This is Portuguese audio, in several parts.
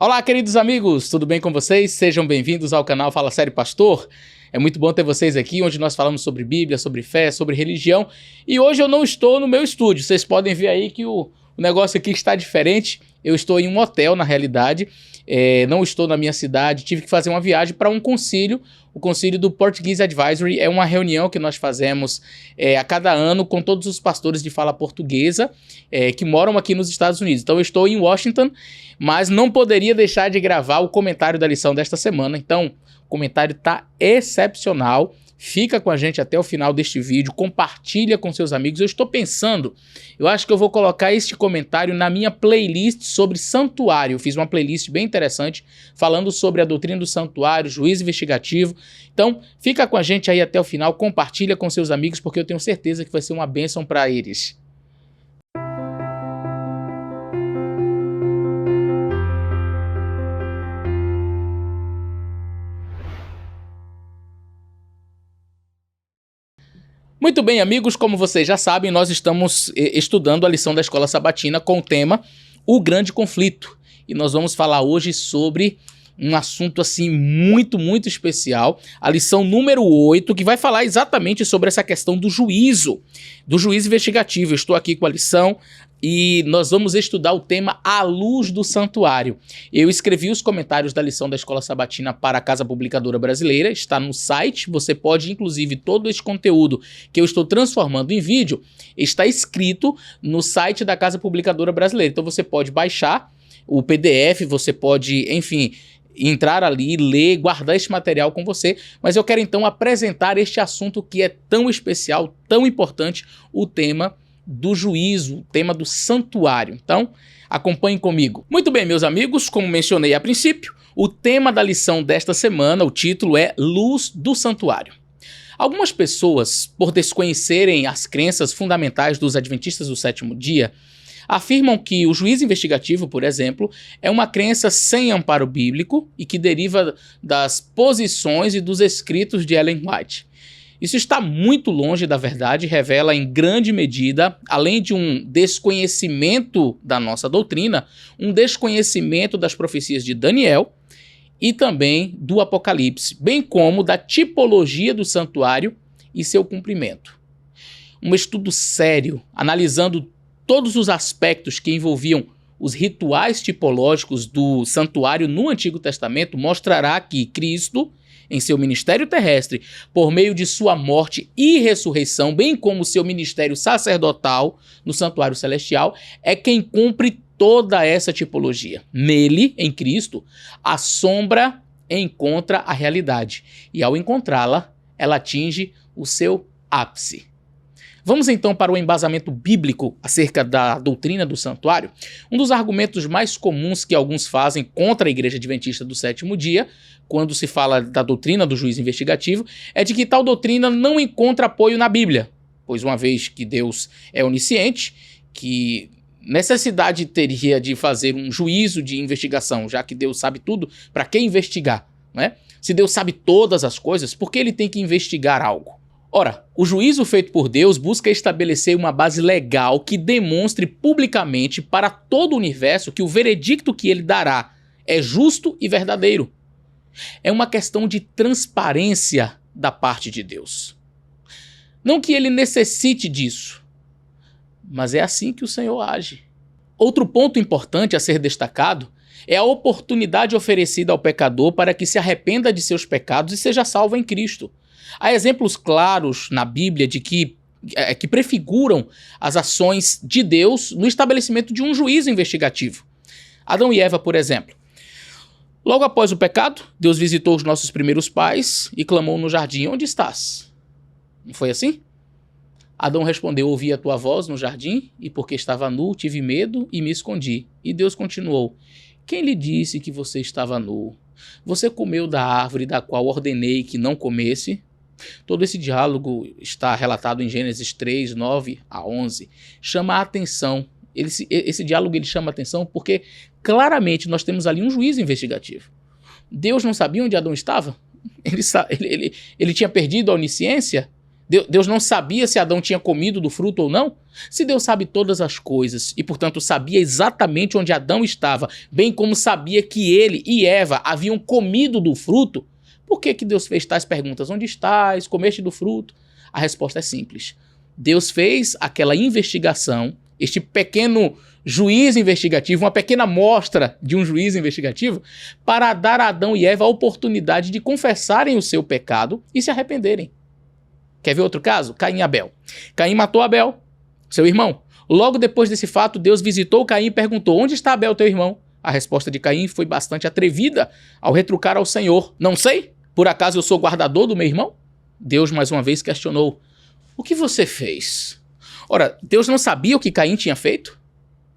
Olá, queridos amigos, tudo bem com vocês? Sejam bem-vindos ao canal Fala Sério Pastor. É muito bom ter vocês aqui, onde nós falamos sobre Bíblia, sobre fé, sobre religião. E hoje eu não estou no meu estúdio. Vocês podem ver aí que o negócio aqui está diferente. Eu estou em um hotel, na realidade. Não estou na minha cidade. Tive que fazer uma viagem para um concílio. O concílio do Portuguese Advisory é uma reunião que nós fazemos a cada ano com todos os pastores de fala portuguesa que moram aqui nos Estados Unidos. Então eu estou em Washington, mas não poderia deixar de gravar o comentário da lição desta semana. Então o comentário está excepcional. Fica com a gente até o final deste vídeo, compartilha com seus amigos. Eu estou pensando, eu acho que eu vou colocar este comentário na minha playlist sobre santuário. Eu fiz uma playlist bem interessante falando sobre a doutrina do santuário, juízo investigativo. Então, fica com a gente aí até o final, compartilha com seus amigos, porque eu tenho certeza que vai ser uma bênção para eles. Muito bem, amigos, como vocês já sabem, nós estamos estudando a lição da Escola Sabatina com o tema O Grande Conflito. E nós vamos falar hoje sobre um assunto assim muito especial, a lição número 8, que vai falar exatamente sobre essa questão do juízo investigativo. Eu estou aqui com a lição e nós vamos estudar o tema à luz do santuário. Eu escrevi os comentários da lição da Escola Sabatina para a Casa Publicadora Brasileira, está no site. Você pode, inclusive, todo esse conteúdo que eu estou transformando em vídeo, está escrito no site da Casa Publicadora Brasileira. Então você pode baixar o PDF, você pode, enfim, entrar ali, ler, guardar este material com você, mas eu quero então apresentar este assunto que é tão especial, tão importante, o tema do juízo, o tema do santuário. Então, acompanhem comigo. Muito bem, meus amigos, como mencionei a princípio, o tema da lição desta semana, o título é Luz do Santuário. Algumas pessoas, por desconhecerem as crenças fundamentais dos adventistas do sétimo dia, afirmam que o juízo investigativo, por exemplo, é uma crença sem amparo bíblico e que deriva das posições e dos escritos de Ellen White. Isso está muito longe da verdade e revela em grande medida, além de um desconhecimento da nossa doutrina, um desconhecimento das profecias de Daniel e também do Apocalipse, bem como da tipologia do santuário e seu cumprimento. Um estudo sério, analisando todos os aspectos que envolviam os rituais tipológicos do santuário no Antigo Testamento, mostrará que Cristo, em seu ministério terrestre, por meio de sua morte e ressurreição, bem como seu ministério sacerdotal no santuário celestial, é quem cumpre toda essa tipologia. Nele, em Cristo, a sombra encontra a realidade e, ao encontrá-la, ela atinge o seu ápice. Vamos então para o embasamento bíblico acerca da doutrina do santuário. Um dos argumentos mais comuns que alguns fazem contra a Igreja Adventista do sétimo dia, quando se fala da doutrina do juízo investigativo, é de que tal doutrina não encontra apoio na Bíblia, pois uma vez que Deus é onisciente, que necessidade teria de fazer um juízo de investigação, já que Deus sabe tudo, para que investigar, né? Se Deus sabe todas as coisas, por que ele tem que investigar algo? Ora, o juízo feito por Deus busca estabelecer uma base legal que demonstre publicamente para todo o universo que o veredicto que ele dará é justo e verdadeiro. É uma questão de transparência da parte de Deus. Não que ele necessite disso, mas é assim que o Senhor age. Outro ponto importante a ser destacado é a oportunidade oferecida ao pecador para que se arrependa de seus pecados e seja salvo em Cristo. Há exemplos claros na Bíblia de que prefiguram as ações de Deus no estabelecimento de um juízo investigativo. Adão e Eva, por exemplo. Logo após o pecado, Deus visitou os nossos primeiros pais e clamou no jardim: onde estás? Não foi assim? Adão respondeu: ouvi a tua voz no jardim e porque estava nu, tive medo e me escondi. E Deus continuou: quem lhe disse que você estava nu? Você comeu da árvore da qual ordenei que não comesse? Todo esse diálogo está relatado em Gênesis 3, 9 a 11. Chama a atenção. Esse diálogo ele chama a atenção porque claramente nós temos ali um juízo investigativo. Deus não sabia onde Adão estava? Ele tinha perdido a onisciência? Deus não sabia se Adão tinha comido do fruto ou não? Se Deus sabe todas as coisas e, portanto, sabia exatamente onde Adão estava, bem como sabia que ele e Eva haviam comido do fruto, por que Deus fez tais perguntas? Onde estás? Comeste do fruto? A resposta é simples. Deus fez aquela investigação, este pequeno juiz investigativo, uma pequena amostra de um juiz investigativo, para dar a Adão e Eva a oportunidade de confessarem o seu pecado e se arrependerem. Quer ver outro caso? Caim e Abel. Caim matou Abel, seu irmão. Logo depois desse fato, Deus visitou Caim e perguntou: onde está Abel, teu irmão? A resposta de Caim foi bastante atrevida ao retrucar ao Senhor: não sei, por acaso eu sou guardador do meu irmão? Deus mais uma vez questionou: o que você fez? Ora, Deus não sabia o que Caim tinha feito?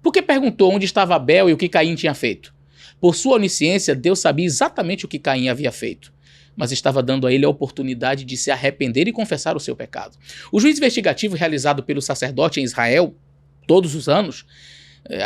Por que perguntou onde estava Abel e o que Caim tinha feito? Por sua onisciência, Deus sabia exatamente o que Caim havia feito, mas estava dando a ele a oportunidade de se arrepender e confessar o seu pecado. O juiz investigativo realizado pelo sacerdote em Israel, todos os anos,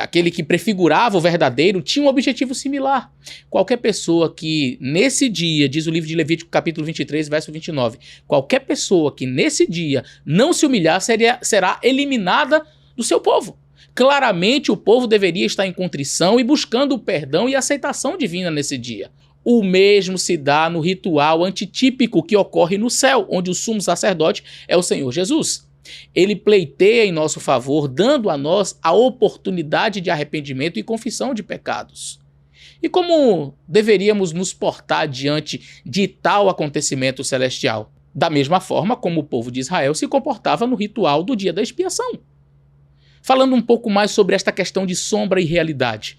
aquele que prefigurava o verdadeiro, tinha um objetivo similar. Qualquer pessoa que nesse dia, diz o livro de Levítico capítulo 23, verso 29, qualquer pessoa que nesse dia não se humilhar será eliminada do seu povo. Claramente o povo deveria estar em contrição e buscando o perdão e a aceitação divina nesse dia. O mesmo se dá no ritual antitípico que ocorre no céu, onde o sumo sacerdote é o Senhor Jesus. Ele pleiteia em nosso favor, dando a nós a oportunidade de arrependimento e confissão de pecados. E como deveríamos nos portar diante de tal acontecimento celestial? Da mesma forma como o povo de Israel se comportava no ritual do dia da expiação. Falando um pouco mais sobre esta questão de sombra e realidade.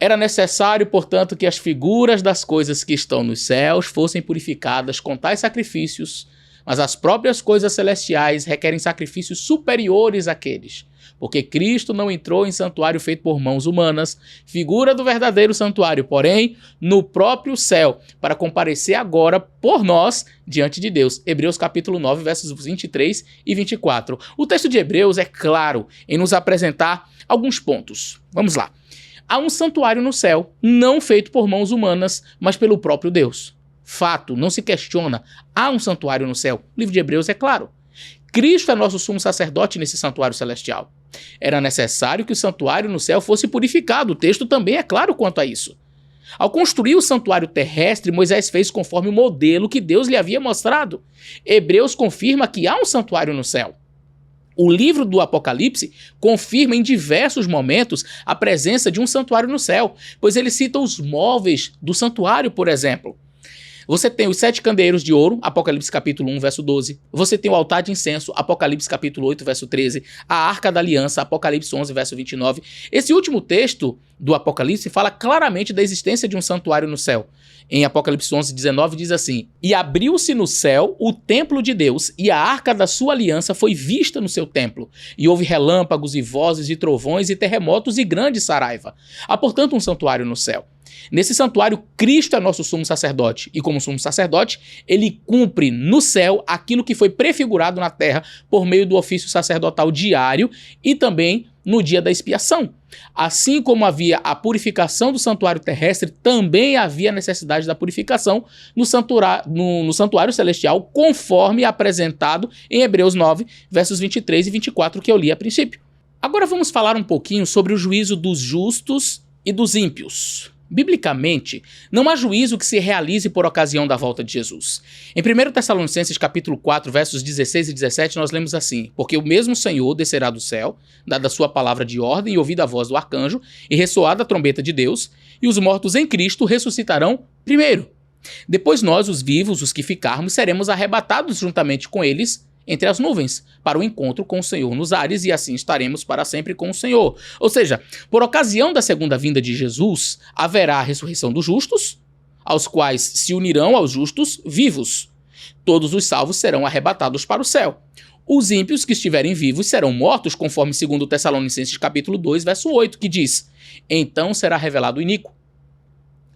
Era necessário, portanto, que as figuras das coisas que estão nos céus fossem purificadas com tais sacrifícios, mas as próprias coisas celestiais requerem sacrifícios superiores àqueles, porque Cristo não entrou em santuário feito por mãos humanas, figura do verdadeiro santuário, porém, no próprio céu, para comparecer agora por nós diante de Deus. Hebreus capítulo 9, versos 23 e 24. O texto de Hebreus é claro em nos apresentar alguns pontos. Vamos lá. Há um santuário no céu, não feito por mãos humanas, mas pelo próprio Deus. Fato, não se questiona. Há um santuário no céu. O livro de Hebreus é claro. Cristo é nosso sumo sacerdote nesse santuário celestial. Era necessário que o santuário no céu fosse purificado. O texto também é claro quanto a isso. Ao construir o santuário terrestre, Moisés fez conforme o modelo que Deus lhe havia mostrado. Hebreus confirma que há um santuário no céu. O livro do Apocalipse confirma em diversos momentos a presença de um santuário no céu, pois ele cita os móveis do santuário, por exemplo. Você tem os 7 candeeiros de ouro, Apocalipse capítulo 1, verso 12. Você tem o altar de incenso, Apocalipse capítulo 8, verso 13. A arca da aliança, Apocalipse 11, verso 29. Esse último texto do Apocalipse fala claramente da existência de um santuário no céu. Em Apocalipse 11, 19 diz assim: e abriu-se no céu o templo de Deus, e a arca da sua aliança foi vista no seu templo. E houve relâmpagos e vozes e trovões e terremotos e grande saraiva. Há, portanto, um santuário no céu. Nesse santuário, Cristo é nosso sumo sacerdote, e como sumo sacerdote, ele cumpre no céu aquilo que foi prefigurado na terra por meio do ofício sacerdotal diário e também no dia da expiação. Assim como havia a purificação do santuário terrestre, também havia necessidade da purificação no santuário celestial, conforme apresentado em Hebreus 9, versos 23 e 24, que eu li a princípio. Agora vamos falar um pouquinho sobre o juízo dos justos e dos ímpios. Biblicamente, não há juízo que se realize por ocasião da volta de Jesus. Em 1 Tessalonicenses capítulo 4, versos 16 e 17, nós lemos assim: porque o mesmo Senhor descerá do céu, dada a sua palavra de ordem e ouvida a voz do arcanjo, e ressoada a trombeta de Deus, e os mortos em Cristo ressuscitarão primeiro. Depois nós, os vivos, os que ficarmos, seremos arrebatados juntamente com eles entre as nuvens, para o encontro com o Senhor nos ares, e assim estaremos para sempre com o Senhor. Ou seja, por ocasião da segunda vinda de Jesus, haverá a ressurreição dos justos, aos quais se unirão aos justos vivos. Todos os salvos serão arrebatados para o céu. Os ímpios que estiverem vivos serão mortos, conforme 2 Tessalonicenses capítulo 2, verso 8, que diz: então será revelado o iníquo,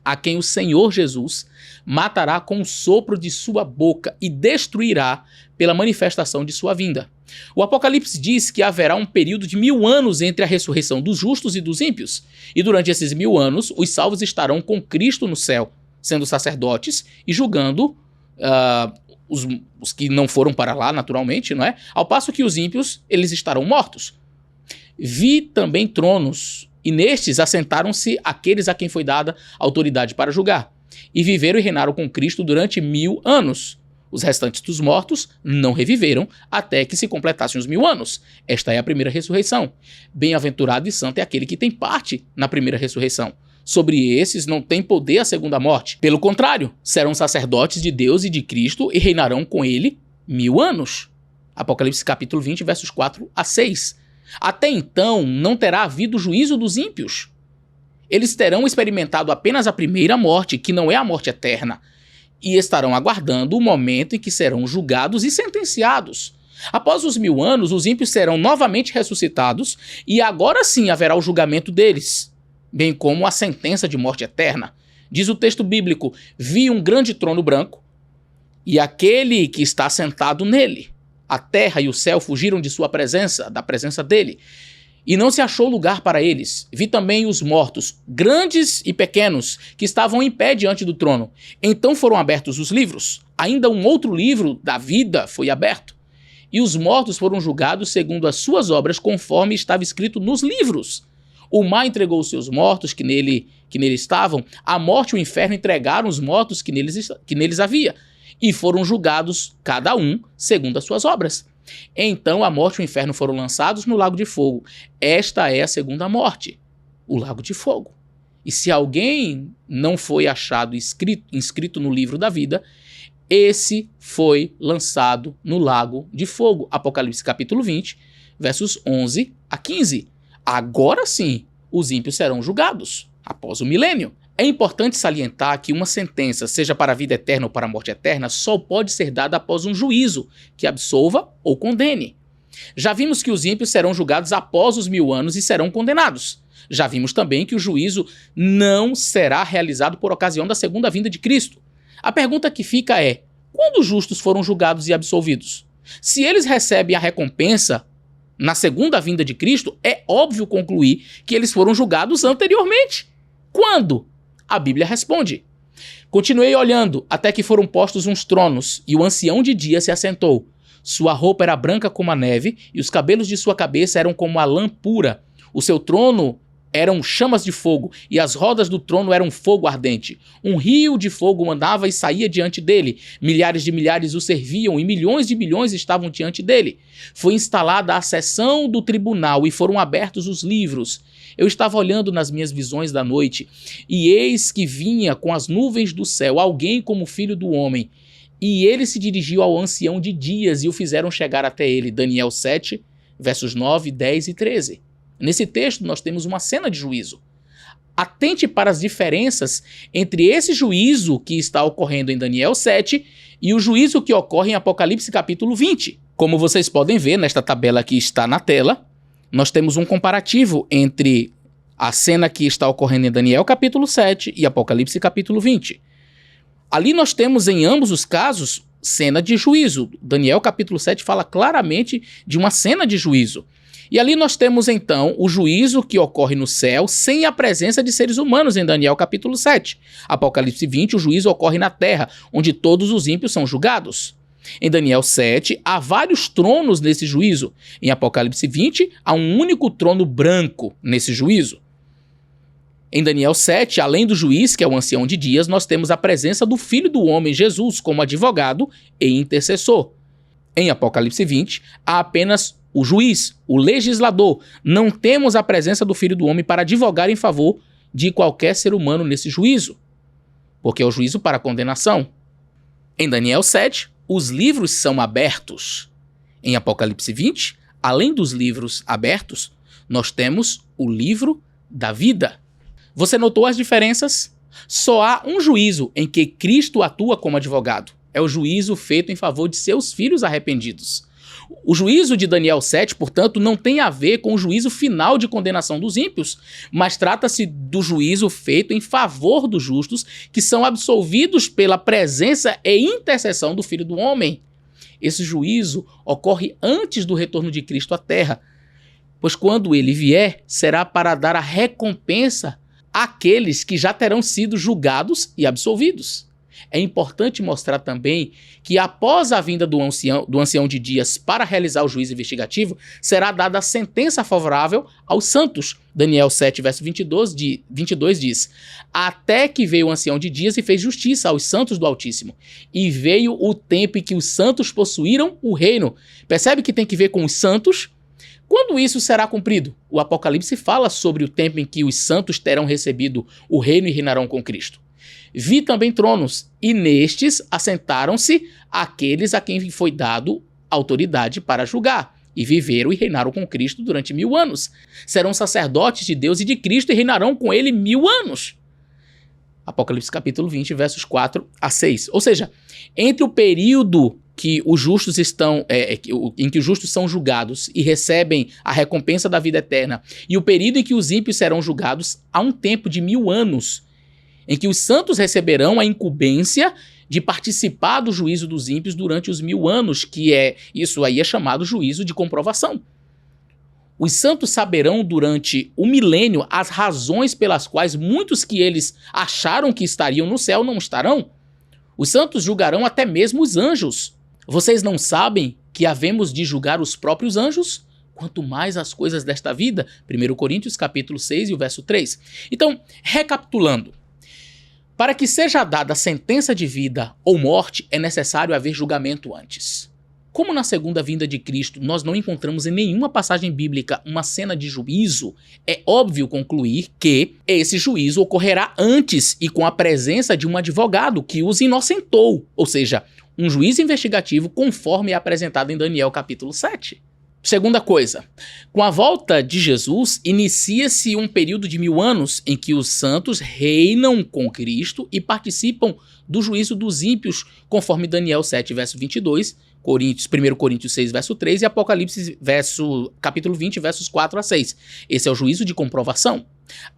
a quem o Senhor Jesus matará com o sopro de sua boca e destruirá pela manifestação de sua vinda. O Apocalipse diz que haverá um período de 1000 anos entre a ressurreição dos justos e dos ímpios, e durante esses 1000 anos os salvos estarão com Cristo no céu, sendo sacerdotes e julgando os que não foram para lá, naturalmente, não é? Ao passo que os ímpios, eles estarão mortos. Vi também tronos, e nestes assentaram-se aqueles a quem foi dada autoridade para julgar, e viveram e reinaram com Cristo durante 1000 anos. Os restantes dos mortos não reviveram até que se completassem os 1000 anos. Esta é a primeira ressurreição. Bem-aventurado e santo é aquele que tem parte na primeira ressurreição. Sobre esses não tem poder a segunda morte. Pelo contrário, serão sacerdotes de Deus e de Cristo e reinarão com ele 1000 anos. Apocalipse capítulo 20, versos 4 a 6. Até então não terá havido juízo dos ímpios. Eles terão experimentado apenas a primeira morte, que não é a morte eterna, e estarão aguardando o momento em que serão julgados e sentenciados. Após os 1000 anos, os ímpios serão novamente ressuscitados e agora sim haverá o julgamento deles, bem como a sentença de morte eterna. Diz o texto bíblico: vi um grande trono branco e aquele que está sentado nele. A terra e o céu fugiram de sua presença, da presença dele, e não se achou lugar para eles. Vi também os mortos, grandes e pequenos, que estavam em pé diante do trono. Então foram abertos os livros. Ainda um outro livro da vida foi aberto. E os mortos foram julgados segundo as suas obras, conforme estava escrito nos livros. O mar entregou os seus mortos que nele estavam. A morte e o inferno entregaram os mortos que neles havia. E foram julgados, cada um, segundo as suas obras. Então a morte e o inferno foram lançados no lago de fogo. Esta é a segunda morte, o lago de fogo. E se alguém não foi achado inscrito no livro da vida, esse foi lançado no lago de fogo. Apocalipse capítulo 20, versos 11 a 15. Agora sim, os ímpios serão julgados após o milênio. É importante salientar que uma sentença, seja para a vida eterna ou para a morte eterna, só pode ser dada após um juízo que absolva ou condene. Já vimos que os ímpios serão julgados após os 1000 anos e serão condenados. Já vimos também que o juízo não será realizado por ocasião da segunda vinda de Cristo. A pergunta que fica é: quando os justos foram julgados e absolvidos? Se eles recebem a recompensa na segunda vinda de Cristo, é óbvio concluir que eles foram julgados anteriormente. Quando? A Bíblia responde: continuei olhando até que foram postos uns tronos, e o ancião de dia se assentou. Sua roupa era branca como a neve, e os cabelos de sua cabeça eram como a lã pura. O seu trono eram chamas de fogo, e as rodas do trono eram fogo ardente. Um rio de fogo andava e saía diante dele. Milhares de milhares o serviam, e milhões de milhões estavam diante dele. Foi instalada a sessão do tribunal, e foram abertos os livros. Eu estava olhando nas minhas visões da noite, e eis que vinha com as nuvens do céu alguém como filho do homem. E ele se dirigiu ao ancião de dias, e o fizeram chegar até ele. Daniel 7, versos 9, 10 e 13. Nesse texto nós temos uma cena de juízo. Atente para as diferenças entre esse juízo que está ocorrendo em Daniel 7 e o juízo que ocorre em Apocalipse capítulo 20. Como vocês podem ver nesta tabela que está na tela, nós temos um comparativo entre a cena que está ocorrendo em Daniel capítulo 7 e Apocalipse capítulo 20. Ali nós temos em ambos os casos cena de juízo. Daniel capítulo 7 fala claramente de uma cena de juízo. E ali nós temos então o juízo que ocorre no céu sem a presença de seres humanos em Daniel capítulo 7. Apocalipse 20, o juízo ocorre na terra, onde todos os ímpios são julgados. Em Daniel 7, há vários tronos nesse juízo. Em Apocalipse 20, há um único trono branco nesse juízo. Em Daniel 7, além do juiz, que é o ancião de dias, nós temos a presença do Filho do Homem, Jesus, como advogado e intercessor. Em Apocalipse 20, há apenas o juiz, o legislador. Não temos a presença do Filho do Homem para advogar em favor de qualquer ser humano nesse juízo, porque é o juízo para condenação. Em Daniel 7, os livros são abertos. Em Apocalipse 20, além dos livros abertos, nós temos o livro da vida. Você notou as diferenças? Só há um juízo em que Cristo atua como advogado. É o juízo feito em favor de seus filhos arrependidos. O juízo de Daniel 7, portanto, não tem a ver com o juízo final de condenação dos ímpios, mas trata-se do juízo feito em favor dos justos, que são absolvidos pela presença e intercessão do Filho do Homem. Esse juízo ocorre antes do retorno de Cristo à Terra, pois quando ele vier, será para dar a recompensa àqueles que já terão sido julgados e absolvidos. É importante mostrar também que após a vinda do ancião de dias para realizar o juízo investigativo, será dada a sentença favorável aos santos. Daniel 7, verso 22 diz: até que veio o ancião de dias e fez justiça aos santos do Altíssimo. E veio o tempo em que os santos possuíram o reino. Percebe que tem que ver com os santos? Quando isso será cumprido? O Apocalipse fala sobre o tempo em que os santos terão recebido o reino e reinarão com Cristo. Vi também tronos, e nestes assentaram-se aqueles a quem foi dado autoridade para julgar, e viveram e reinaram com Cristo durante 1000 anos. Serão sacerdotes de Deus e de Cristo e reinarão com ele 1000 anos. Apocalipse capítulo 20, versos 4 a 6. Ou seja, entre o período que os justos em que os justos são julgados e recebem a recompensa da vida eterna, e o período em que os ímpios serão julgados, há um tempo de 1000 anos, em que os santos receberão a incumbência de participar do juízo dos ímpios durante os 1000 anos, isso aí é chamado juízo de comprovação. Os santos saberão durante o milênio as razões pelas quais muitos que eles acharam que estariam no céu não estarão. Os santos julgarão até mesmo os anjos. Vocês não sabem que havemos de julgar os próprios anjos? Quanto mais as coisas desta vida. 1 Coríntios capítulo 6 e o verso 3. Então, recapitulando. Para que seja dada a sentença de vida ou morte, é necessário haver julgamento antes. Como na segunda vinda de Cristo nós não encontramos em nenhuma passagem bíblica uma cena de juízo, é óbvio concluir que esse juízo ocorrerá antes e com a presença de um advogado que os inocentou, ou seja, um juiz investigativo conforme é apresentado em Daniel capítulo 7. Segunda coisa, com a volta de Jesus, inicia-se um período de 1000 anos em que os santos reinam com Cristo e participam do juízo dos ímpios, conforme Daniel 7, verso 22, 1 Coríntios 6, verso 3 e Apocalipse capítulo 20, versos 4 a 6. Esse é o juízo de comprovação.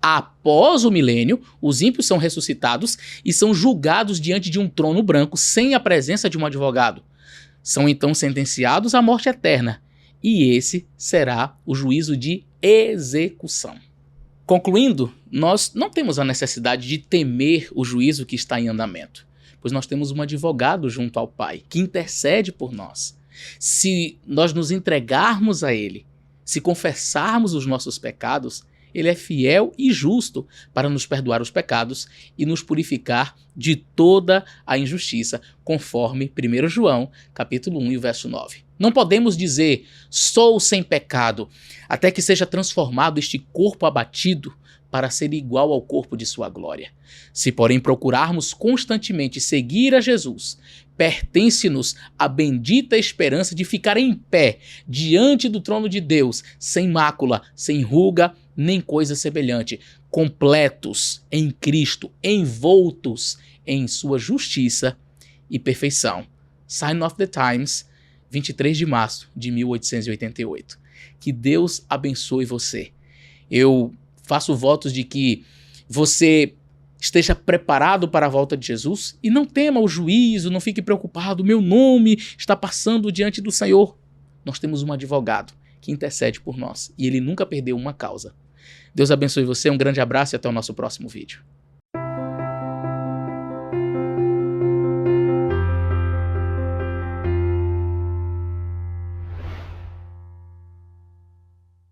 Após o milênio, os ímpios são ressuscitados e são julgados diante de um trono branco sem a presença de um advogado. São então sentenciados à morte eterna. E esse será o juízo de execução. Concluindo, nós não temos a necessidade de temer o juízo que está em andamento, pois nós temos um advogado junto ao Pai, que intercede por nós. Se nós nos entregarmos a Ele, se confessarmos os nossos pecados, Ele é fiel e justo para nos perdoar os pecados e nos purificar de toda a injustiça, conforme 1 João, capítulo 1 e o verso 9. Não podemos dizer, sou sem pecado, até que seja transformado este corpo abatido para ser igual ao corpo de sua glória. Se, porém, procurarmos constantemente seguir a Jesus, pertence-nos a bendita esperança de ficar em pé diante do trono de Deus, sem mácula, sem ruga, nem coisa semelhante, completos em Cristo, envoltos em sua justiça e perfeição. Sign of the Times, 23 de março de 1888. Que Deus abençoe você. Eu faço votos de que você esteja preparado para a volta de Jesus e não tema o juízo, não fique preocupado, meu nome está passando diante do Senhor. Nós temos um advogado que intercede por nós e ele nunca perdeu uma causa. Deus abençoe você, um grande abraço e até o nosso próximo vídeo.